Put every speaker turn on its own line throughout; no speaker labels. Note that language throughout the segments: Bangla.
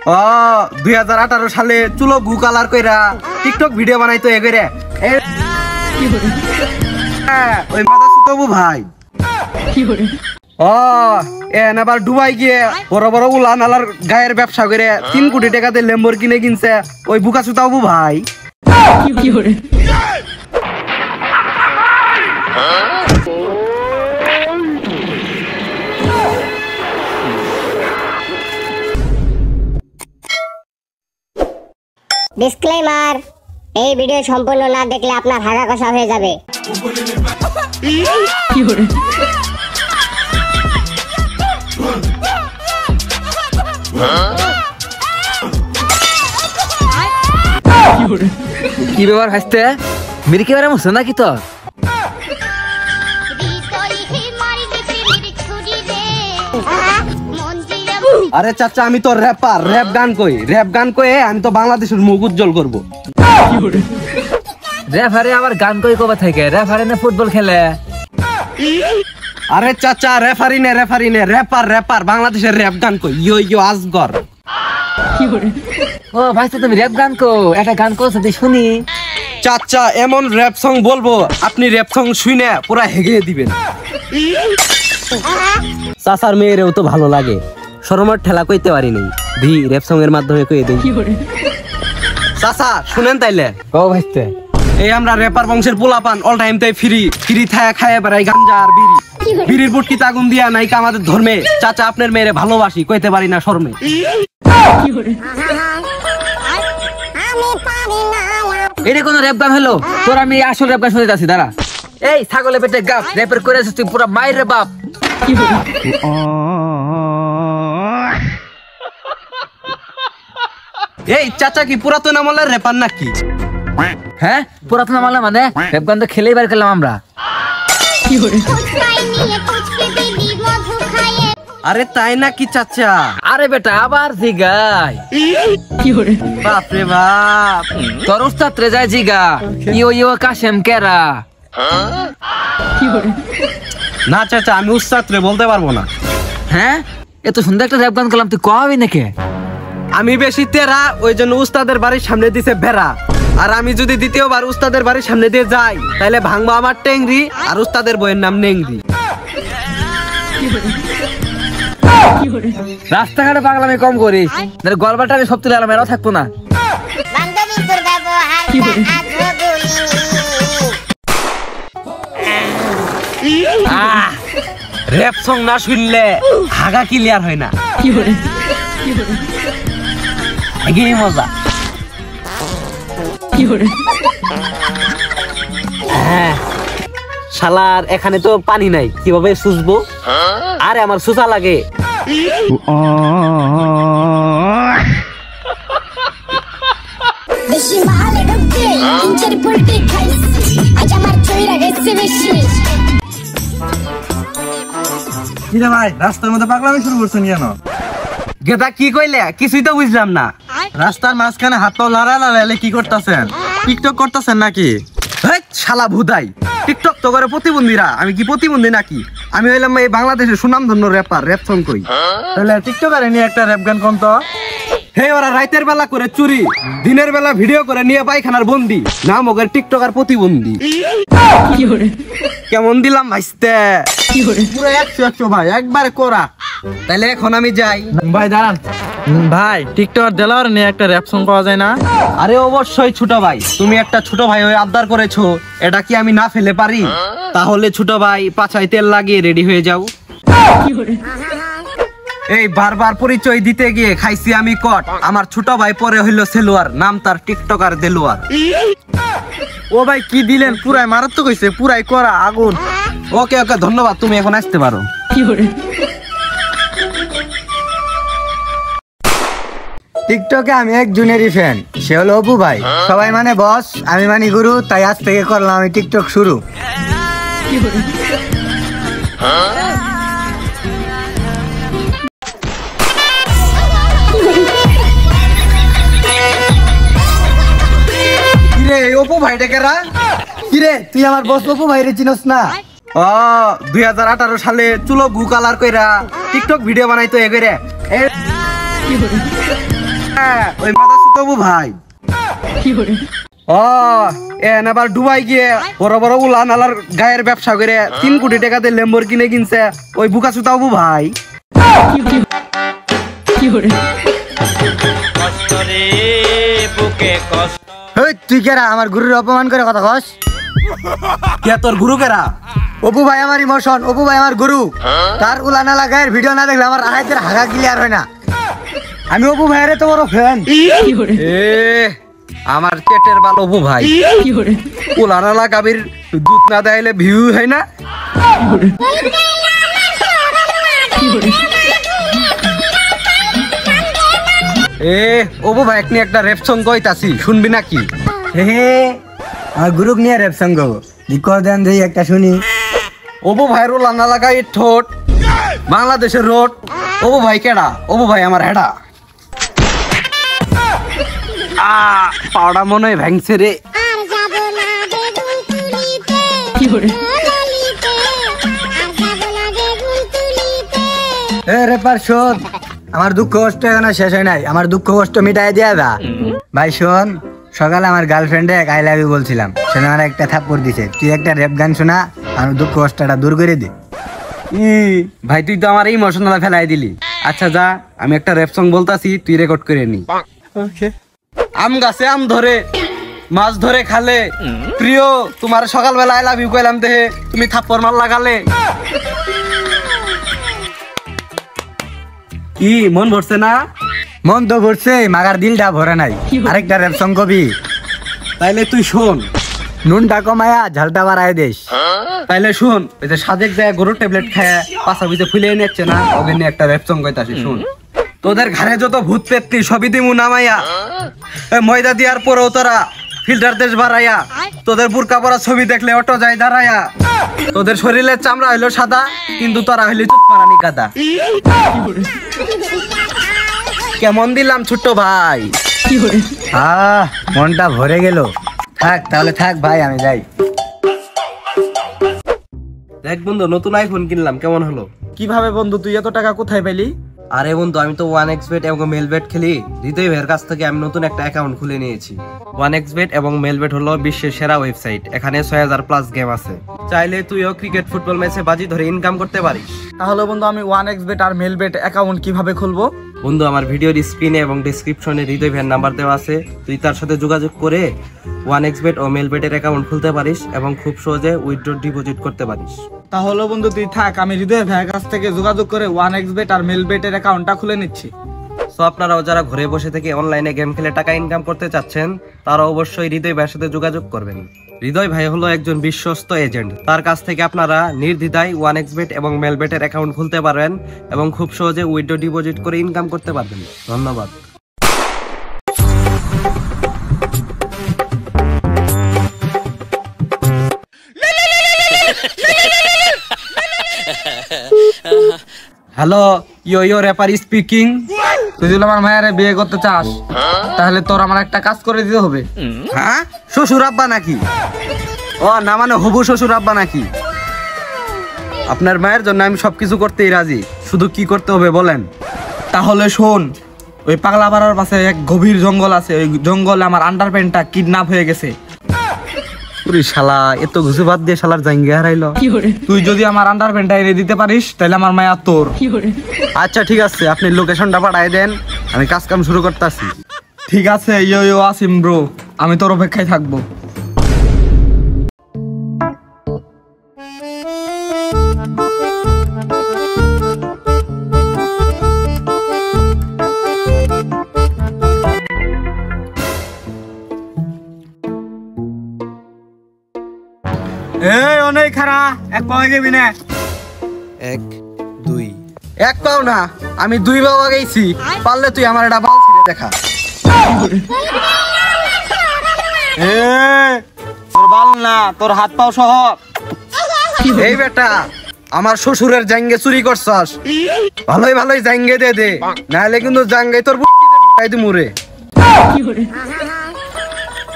ও 2018 সালে চুলো গু কালার কইরা টিকটক ভিডিও বানাইতো এ কইরা ওই মাথা সুতবু ভাই ও এন আবার দুবাই গিয়ে বড় বড় উলান আলার গায়ের ব্যবসা করে 3 কোটি টাকাতে ল্যাম্বরগিনি কিনছে ওই বুকা সুতাবু ভাই
ডিসক্লেমার, এই ভিডিও সম্পূর্ণ না দেখলে আপনার হাগা কষা হয়ে যাবে।
কি ব্যাপার হাসতে মেরে কি বারে মশা নাকি তোর?
আরে চাচা আমি তো র্যাপার, র্যাপ গান কই আমি তো বাংলাদেশের মুখ উজ্জ্বল করবো।
রেফারে আবার গান কই কবে থেকে? রেফারে না ফুটবল খেলে?
আরে চাচা রেফারি নে র্যাপার বাংলাদেশের র্যাপ গান কই ইয়ো ইয়ো আজগর।
ও ভাই তুমি র্যাপ গান কো, একটা গান কো যদি শুনি।
চাচা এমন র্যাপ সং বলবো আপনি র্যাপ সং শুনে পুরা হেগে দিবেন। চাচার মেয়েরেও তো ভালো লাগে, শরমের ঠেলা কইতে পারি নাই, দি র্যাপ সং এর মাধ্যমে কইয়ে দেই। চাচা শুনেন তাইলে
ও ভাইতে
এই আমরা র্যাপার বংশের পোলাপান অল টাইম তাই ফ্রি থায়া খায় বেড়াই গাঞ্জা আর বিড়ির বুটকি তাগুন দিয়া নাই আমাদের ধর্মে। চাচা আপনার মেয়েরে ভালোবাসি কইতে পারি না শর্মে।
এটা কোন র্যাপ গান হলো? তোর আমি আসল র্যাপ গান শুনতে যাচ্ছি, দাঁড়া। এই ছাগলে পেটে গাপ র্যাপের করে আছিস তুই, পুরা মায়ের রে বাপ।
এই চাচা কি পুরাতন আমলের র্যাপার নাকি?
হ্যাঁ পুরাতন আমলে মানে র্যাপ গান তো খেলেই বার করলাম আমরা।
আরে তাই নাকি চাচা?
আরে বেটা আবার জিগাই
বাপ রে বাপ,
তোর উস্তাদ রে যায় জিগা ইয়ো ইয়ো কাশেম কেরা।
না চাচা আমি উস্তাদ রে বলতে পারবো না।
হ্যাঁ এত সুন্দর একটা র্যাপ গান করলাম, তুই কবি নাকি?
আমি বেশি তেরা, ওই জন্য উস্তাদের বাড়ির সামনে দিছে বেড়া। আর আমি যদি দ্বিতীয়বার উস্তাদের বাড়ির সামনে দিয়ে যাই তাহলে ভাঙবো আমার টেংরি, আর উস্তাদের বইয়ের নাম নেংরি।
রাস্তাঘাটে পাগলামি কম করিস, গলবাটা আমি সব তুলে এলাম, এরাও থাকবো না।
র‍্যাপ সং না শুনলে হাগা ক্লিয়ার হয় না, এই মজা। হ্যাঁ শালার এখানে তো পানি নাই, কিভাবে সুজবো? আরে আমার সুজা লাগে।
ভাই রাস্তার মধ্যে পাগলামি শুরু করছেন কেন?
গেদা কি কইলে কিছুই তো বুঝলাম না।
রাস্তার মাঝখানে হাত পা লড়াইলে কি করতেছেন? টিকটক করতেছেন নাকি?
শালা ভুদাই, টিকটক তো করে প্রতিবন্ধীরা, আমি কি প্রতিবন্ধী নাকি? আমি হইলাম এই বাংলাদেশের সুনামধন্য র্যাপার, র্যাপ সং কই।
তাহলে টিকটকারে নিয়ে একটা র্যাপ গান কোন তো?
হে ওরা রাতের বেলা করে চুরি, দিনের বেলা ভিডিও করে নিয়ে পায়খানার বন্দি, নাম ওদের টিকটকার প্রতিবন্ধী। কেমন দিলাম ভাইস্তে?
পুরো 100 ভাই একবারে করা।
তাহলে এখন আমি যাই।
ভাই দাঁড়ান ভাই, টিকটকার দেলার নিয়ে একটা র্যাপ সং পাওয়া যায় না?
আরে অবশ্যই ছোট ভাই, তুমি একটা ছোট ভাই হয়ে আবদার করেছো, এটা কি আমি না ফেলে পারি? তাহলে ছোট ভাই পাছায় তেল লাগিয়ে রেডি হয়ে যাও। এই বারবার পরিচয় দিতে গিয়ে খাইছি আমি কট। আমার ছোট ভাই পরে হইল সেলোয়ার, নাম তার টিকটকার দেলোয়ার।
ও ভাই কি দিলেন, পুরাই মারাত্মক হইছে, পুরাই করা আগুন।
ওকে ওকে ধন্যবাদ, তুমি এখন আসতে পারো।
টিকটকে আমি একজনেরই ফ্যান, সে হলো অপু ভাই। সবাই মানে বস, আমি মানি গুরু, তাই আজ থেকে করলাম আমি টিকটক শুরু।
কিরে অপু ভাই ডেকেরা?
কিরে তুই আমার বস অপু ভাই রে চিনস না?
ও 2018 সালে চুলো গু কালার কইরা টিকটক ভিডিও বানাইতো এ কইরা। হ্যাঁ, ওই মাথা সুতবু ভাই। ও এন আবার ডুবাই গিয়ে বড় বড় উলা নালার গায়ের ব্যবসা করে 3 কোটি টাকাতে ল্যাম্বরগিনি কিনছে ওই বুকা সুতাবু ভাই।
হেই, তুই কেরা আমার গুরুর অপমান করে কথা কস?
কে তোর গুরু কেরা?
অপু ভাই আমার ইমোশন, অপু ভাই আমার গুরু। তার উলানা লাগায়ের ভিডিও না দেখলে আমার আড়াইতের হাগা ক্লিয়ার হয় না। আমি অপু ভাইয়ের তো বড় ফ্যান।
এ আমার পেটের ভালো অপু ভাই। উলা নালা কাবির দুধ না দেখাইলে ভিউ হয় না। এ অপু ভাই একনি একটা রেপ সং কইতাছি, শুনবি নাকি?
হে আমার গুরুক নিয়ে রেপ সঙ্গ কর দেন দেই একটা শুনি।
অপু ভাইয়ের উলা নালা গায়ের ঠোঁট বাংলাদেশের রোড। অপু ভাই কেডা? অপু ভাই আমার হেডা। পাওড়া মনে হয় ভ্যাংছে রে।
আর যাব না বেগুন তুলিতে লালিতে আর যাব না বেগুন তুলিতে।
এ রেপার শোন, আমার দুঃখ কষ্ট এখনো শেষ হয় নাই, আমার দুঃখ কষ্ট মিটাই দিয়া দা। ভাই শোন, সকালে আমার গার্লফ্রেন্ডে আই লাভ ইউ বলছিলাম, সে আমার একটা থাপ্পড় দিছে। তুই একটা রেপ গান শোনা, আমার দুঃখ কষ্টটা দূর করে দে।
ভাই তুই তো আমার ইমোশনাল ফেলাই দিলি। আচ্ছা যা, আমি একটা রেপ সং বলতাছি, তুই রেকর্ড করে নি। আম গাছে আম ধরে মাছ ধরে খালে, প্রিয় তোমার সকালবেলা আই লাভ ইউ কইলাম দেহে তুমি থাপ্পড় মার লাগালে। কি মন ভরছে না?
মন তো ভরছে, মাগার দিলটা ভরে নাই। আরেকটা রেপ সং কবি?
তাইলে তুই শোন।
নুনটা কমায়া ঝালটা বাড়ায় দেশ।
তাইলে শুন, ওই যে সাজেক যায় গরুর ট্যাবলেট খায় পাশা বুঝে ফুলে নিচ্ছে না, ওকে নিয়ে একটা রেপ সং কইতাছি শুন। তোদের ঘরে যত ভূত পেত্তি সবই দিমু নামাইয়া, ময়দা দিয়ার পরেও তোরা ফিল্টার দেশ বাড়াইয়া, তোদের বুরকা পরা ছবি দেখলে অটো যায় দাঁড়াইয়া, তোদের শরীরের চামড়া হইলো সাদা কিন্তু তোরা হইলি চুপ মারানি কাদা। কেমন দিলাম ছোট্ট ভাই?
মনটা ভরে গেল। থাক তাহলে থাক ভাই, আমি যাই।
দেখ বন্ধু, নতুন আইফোন কিনলাম, কেমন হলো?
কিভাবে বন্ধু তুই এত টাকা কোথায় পেলি?
আরে বন্ধু, আমি তো 1xbet এবং মেলবেট খেলি। হৃদয় ভাইয়ের কাছ থেকে আমি নতুন একটা অ্যাকাউন্ট খুলে নিয়েছি। 1xbet এবং মেলবেট হলো বিশ্বের সেরা ওয়েবসাইট। এখানে 6000+ গেম আছে। চাইলে তুইও ক্রিকেট ফুটবল ম্যাচে বাজি ধরে ইনকাম করতে পারিস।
তাহলে বন্ধু আমি 1xbet আর মেলবেট অ্যাকাউন্ট কিভাবে খুলবো?
বন্ধু, আমার ভিডিওর স্ক্রিনে এবং ডেসক্রিপশনে হৃদয় ভাইয়ের নাম্বার দেওয়া আছে। তুই তার সাথে যোগাযোগ করে 1xbet ও মেলবেটের অ্যাকাউন্ট খুলতে পারিস এবং খুব সহজে উইথড্র ডিপোজিট করতে পারিস।
তাহলে বন্ধু তুই থাক, আমি হৃদয় ভাইয়ের কাছ থেকে যোগাযোগ করে 1xbet আর মেলবেটের অ্যাকাউন্টটা খুলে নিচ্ছি।
সো আপনারাও যারা ঘরে বসে থেকে অনলাইনে গেম খেলে টাকা ইনকাম করতে চাচ্ছেন, তারা অবশ্যই হৃদয় ভাইয়ের সাথে যোগাযোগ করবেন। হৃদয় ভাই হলো একজন বিশ্বস্ত এজেন্ট। তার কাছ থেকে আপনারা নির্দ্বিধায় 1xbet এবং মেলবেটের অ্যাকাউন্ট খুলতে পারবেন এবং খুব সহজে উইথড্র ডিপোজিট করে ইনকাম করতে পারবেন। ধন্যবাদ। হ্যালো, ইয়ো র্যাপার স্পিকিং।
তুই যদি আমার মায়ের বিয়ে করতে চাস তাহলে তোর আমার একটা কাজ করে দিতে হবে।
হ্যাঁ, শ্বশুর আব্বা নাকি? ও না, মানে হবু শ্বশুর আব্বা নাকি? আপনার মায়ের জন্য আমি সবকিছু করতেই রাজি, শুধু কি করতে হবে বলেন।
তাহলে শোন, ওই পাগলা পাড়ার পাশে এক গভীর জঙ্গল আছে, ওই জঙ্গলে আমার আন্ডারপ্যান্টটা কিডন্যাপ হয়ে গেছে।
পুরি শালা এত ঘুষে বাদ দিয়ে শালার জাঙ্গি হারাইলো।
তুই যদি আমার আন্ডারপ্যান্টটা এনে দিতে পারিস তাহলে আমার মায়া তোর।
আচ্ছা ঠিক আছে, আপনি লোকেশনটা পাঠাই দেন, আমি কাজ কাম শুরু করতেছি।
ঠিক আছে ইয়ো আসিম ব্রো, আমি তোর অপেক্ষায় থাকবো। এই অনেক খারা, এক পাওয়া গেবি না।
1 2 এক পাও না, আমি 2 পাওয়া গেছি। পারলে তুই আমার এটা বাল ছিঁড়ে দেখা।
তোর বাল না, তোর হাত পাও সহ।
এই বেটা, আমার শ্বশুরের জাঙ্গে চুরি করছস, ভালোই ভালোই জাঙ্গে দে দে, নাহলে কিন্তু জাঙ্গে তোর ঢুকাই দি মুরে।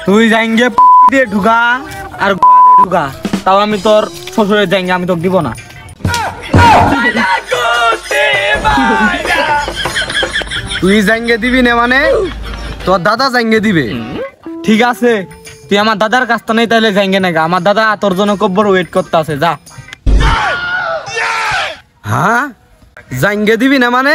তুই জাঙ্গে দিয়ে ঢুকা আর ঢুকা, তাও আমি তোর শ্বশুরের জাঙ্গে আমি তোকে দিব না।
তুই জাঙ্গে দিবি না মানে তোর দাদা জাঙ্গে দিবে।
ঠিক আছে, তুই আমার দাদার কাছ তো নেই তাহলে যাইঙ্গে না গা। আমার দাদা তোর জন্য কব্বর ওয়েট করতে আছে, যা।
হ্যাঁ জাঙ্গে দিবি না মানে?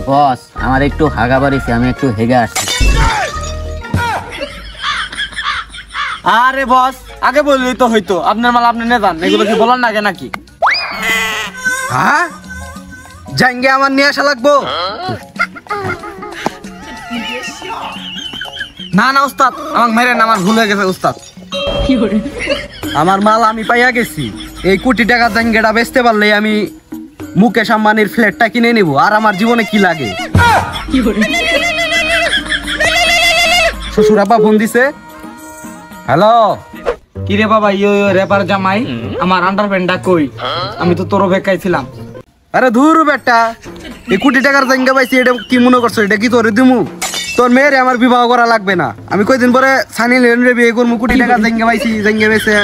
বস আমার একটু হাগা বাড়িছে, আমি একটু হেগে আসছি।
আরে বস, আগে বললেই তো হইতো। আপনার মাল আপনি নেন, এগুলো কি বলার নাকি নাকি?
হ্যাঁ জাঙ্গে আমার নিয়ে আসা লাগবো?
না না উস্তাদ, আমাকে মেরেন, আমার ভুল হয়ে গেছে উস্তাদ।
আমার মাল আমি পাইয়া গেছি। এই কোটি টাকা জাঙ্গেটা বেচতে পারলে আমি মুকেশ আম্বানির ফ্ল্যাটটা কিনে নিব। আর আমার জীবনে কি লাগে? শ্বশুর আব্বা ফোন দিছে। হ্যালো,
কি রে বাবা, ইয়ো ইয়ো রেপার জামাই, আমার আন্ডারপ্যান্টটা কই? আমি তো তোর বেকাইছিলাম।
আরে ধুর বেটা, এই কোটি টাকার জাঙ্গা পাইছি, এটা কি মনে করছো? এটা কি তোরে দিমু? তোর মেয়েরে আমার বিবাহ করা লাগবে না। আমি কয়দিন পরে সানি লিওনের বিয়ে করবো। কোটি টাকার জাঙ্গা পাইছি, জাঙ্গা বেছে।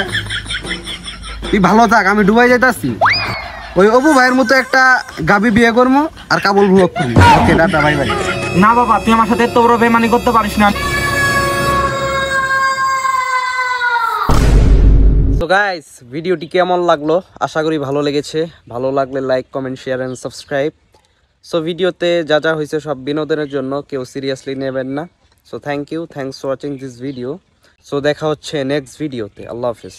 তুই ভালো থাক, আমি ডুবাই যাইতাছি। ওই অবু ভাইয়ের মতো একটা গাবি বিয়ে করবো আর কাবুল ভুয়ক করবো। ওকে টাটা, বাই বাই।
না বাবা, তুই আমার সাথে তো বড় বেমানি করতে পারিস না।
তো গাইস, ভিডিওটি কেমন লাগলো? আশা করি ভালো লেগেছে। ভালো লাগলে like, comment, share and subscribe. So ভিডিওতে যা যা হয়েছে সব বিনোদনের জন্য, কেউ সিরিয়াসলি নেবেন না। So thanks for watching this video. So দেখা হচ্ছে নেক্সট ভিডিওতে। আল্লাহ হাফিজ।